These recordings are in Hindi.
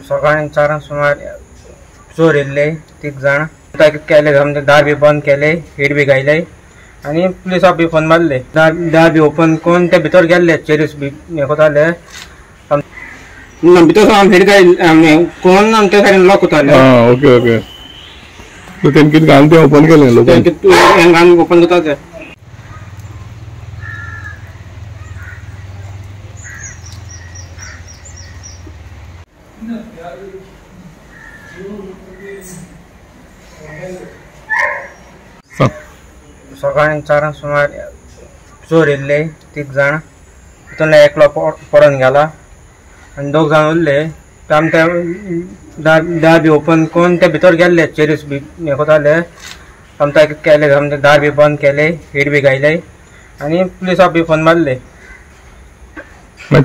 सकाळी 4 सुमार चोर येयल्ले 3 जाण केले आमचे दार बी बंद केले हिट बी घायले आणि पुलिसाक बी फोन मारले दार बी ओपन करून ते भितर गेल्ले चेरीस बी हे कोताले भितर हिट घायले कोण आमच्या सायडीन लॉक कोताले ओके ओके तो तेंकी घालून ते ओपन केले लोक घालून ओपन कोताले सकाळी 4 सुमार चोर येयल्ले 3 जाण तितून एकलो पडून गेला आनी 2 जाण उरले आमचे दार बी ओपन करून ते भितर गेल्ले चेरीस बी हे कोताले आमचे केले आमचे दार बी बंद केले हिट बी घायले आनी पुलिसाक बी फोन मारले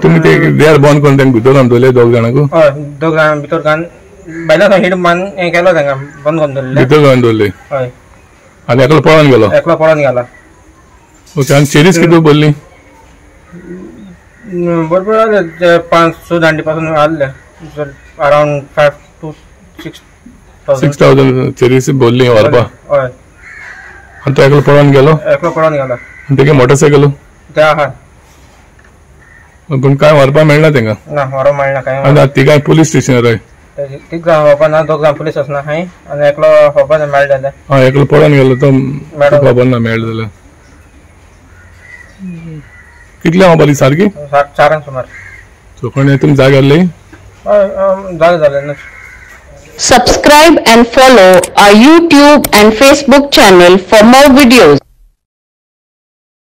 तुम्ही ते दार बंद करून तांकां भितर घालून दवरले 2 जाणांक हय 2 जाण भितर घालून भायल्यान हिट मान हे केलो तांकां बंद करून दवरले भितर घालून दवरले हय आणि एकलो पळून गेलो ओके आणि चेरीस किती बोलली बरोबर 500 दांडी पासून आले अराउंड 5 to 6,000 चेरीस बोलली व्हरपा हय आणि तो एकलो पळून गेलो आणि तेगे मोटरसायकल ते आहा पण काय व्हरपा मेळना तेंका ना व्हरो मेळना काय आणि ती काय पुलीस स्टेशनार आहे तीग जाण होपा ना 2 जाण पुलीस आसना हाय आणि एकलो होपा मेळ जाले एकलो पळून गेलो तो खबर ना मेळ जाल्यार कितल्या मोबाईल सारकी 4 सुमार कोणी तुमी जाग आसली जाले ना Subscribe and follow our YouTube and Facebook channel for more videos.